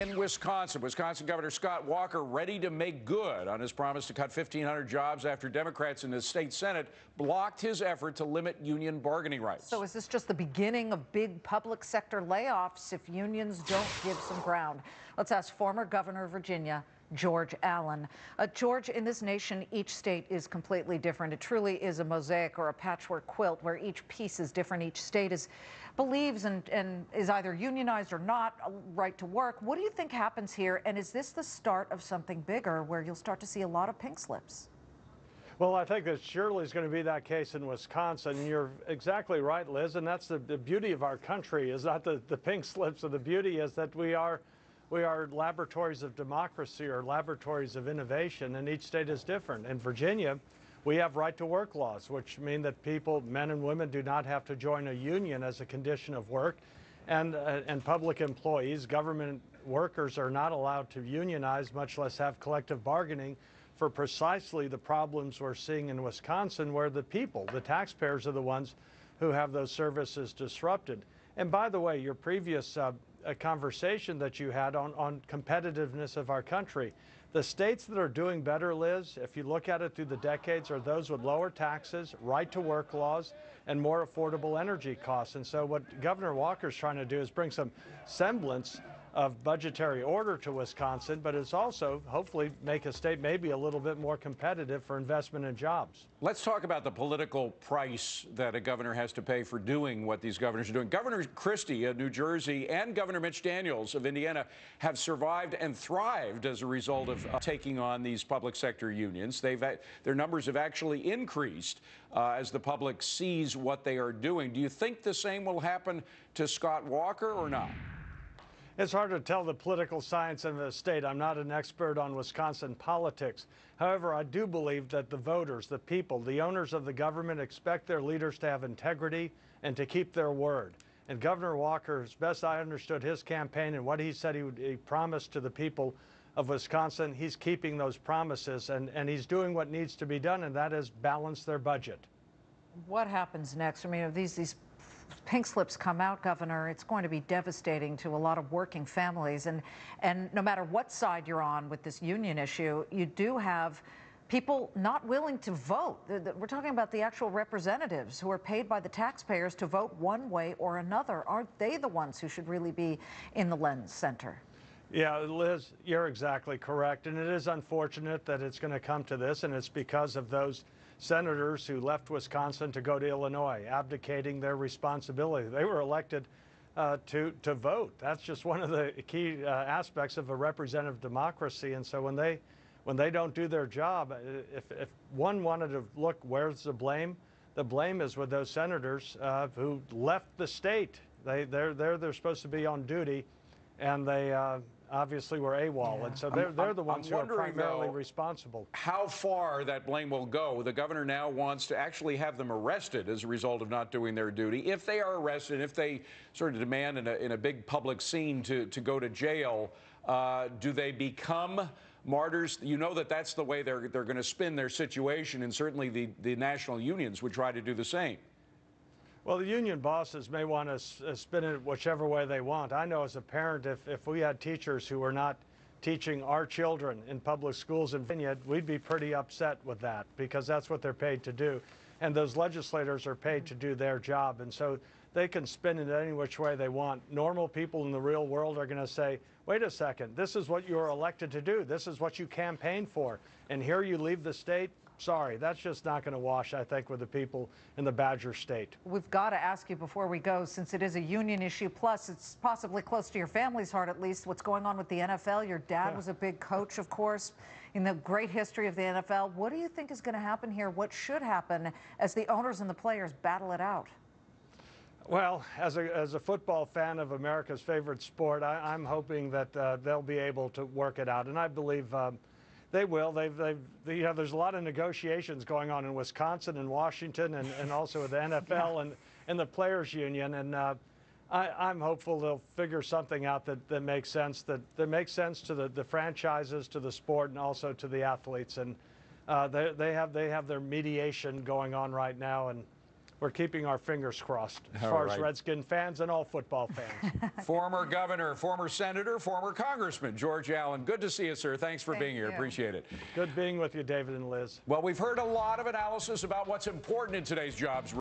In Wisconsin Governor Scott Walker ready to make good on his promise to cut 1,500 jobs after Democrats in the state Senate blocked his effort to limit union bargaining rights. So is this just the beginning of big public sector layoffs if unions don't give some ground? Let's ask former governor of Virginia, George Allen. George, in this nation, each state is completely different. It truly is a mosaic or a patchwork quilt where each piece is different. Each state believes and is either unionized or not, a right to work. What do you think happens here? And is this the start of something bigger where you'll start to see a lot of pink slips? Well, I think that surely is going to be that case in Wisconsin. You're exactly right, Liz, and that's the beauty of our country is not the pink slips. Of the beauty is that we are laboratories of democracy or laboratories of innovation, and each state is different. In Virginia, we have right-to-work laws, which mean that people, men and women, do not have to join a union as a condition of work, and public employees, government workers, are not allowed to unionize, much less have collective bargaining, for precisely the problems we're seeing in Wisconsin, where the people, the taxpayers, are the ones who have those services disrupted. And by the way, your previous conversation that you had on competitiveness of our country, the states that are doing better, Liz, if you look at it through the decades, are those with lower taxes, right-to-work laws, and more affordable energy costs. And so what Governor Walker's trying to do is bring some semblance of budgetary order to Wisconsin, but it's also hopefully make a state maybe a little bit more competitive for investment and jobs. Let's talk about the political price that a governor has to pay for doing what these governors are doing. Governor Christie of New Jersey and Governor Mitch Daniels of Indiana have survived and thrived as a result of taking on these public sector unions. Their numbers have actually increased as the public sees what they are doing. Do you think the same will happen to Scott Walker or not? It's hard to tell the political science in the state. I'm not an expert on Wisconsin politics. However, I do believe that the voters, the people, the owners of the government expect their leaders to have integrity and to keep their word. And Governor Walker, as best I understood his campaign and what he said he promised to the people of Wisconsin, he's keeping those promises and he's doing what needs to be done, and that is balance their budget. What happens next? I mean, if these pink slips come out, Governor, it's going to be devastating to a lot of working families. And no matter what side you're on with this union issue, you do have people not willing to vote. We're talking about the actual representatives who are paid by the taxpayers to vote one way or another. Aren't they the ones who should really be in the lens center? Yeah, Liz, you're exactly correct. And it is unfortunate that it's going to come to this, and it's because of those senators who left Wisconsin to go to Illinois, abdicating their responsibility. They were elected to vote. That's just one of the key aspects of a representative democracy. And so when they don't do their job, if one wanted to look, where's the blame? The blame is with those senators who left the state. They're supposed to be on duty, and they obviously were AWOL, and so they're the ones who are primarily responsible. How far that blame will go? The governor now wants to actually have them arrested as a result of not doing their duty. If they are arrested, if they sort of demand in a big public scene to go to jail, do they become martyrs? You know that's the way they're going to spin their situation, and certainly the national unions would try to do the same. Well, the union bosses may want to spin it whichever way they want. I know as a parent, if we had teachers who were not teaching our children in public schools in Virginia, we'd be pretty upset with that because that's what they're paid to do. And those legislators are paid to do their job. And so they can spin it any which way they want. Normal people in the real world are going to say, wait a second, this is what you were elected to do. This is what you campaigned for. And here you leave the state. Sorry, that's just not going to wash, I think, with the people in the Badger State. We've got to ask you before we go, since it is a union issue, plus it's possibly close to your family's heart at least, what's going on with the NFL. Your dad was a big coach, of course, in the great history of the NFL. What do you think is going to happen here? What should happen as the owners and the players battle it out? Well, as a football fan of America's favorite sport, I'm hoping that they'll be able to work it out, and I believe they will. There's a lot of negotiations going on in Wisconsin and Washington and also with the NFL and the Players Union. And I'm hopeful they'll figure something out that makes sense, that makes sense to the franchises, to the sport, and also to the athletes. And they have their mediation going on right now. And we're keeping our fingers crossed as All far right. as Redskin fans and all football fans. Former governor, former senator, former congressman, George Allen. Good to see you, sir. Thanks for being here. Appreciate it. Good being with you, David and Liz. Well, we've heard a lot of analysis about what's important in today's jobs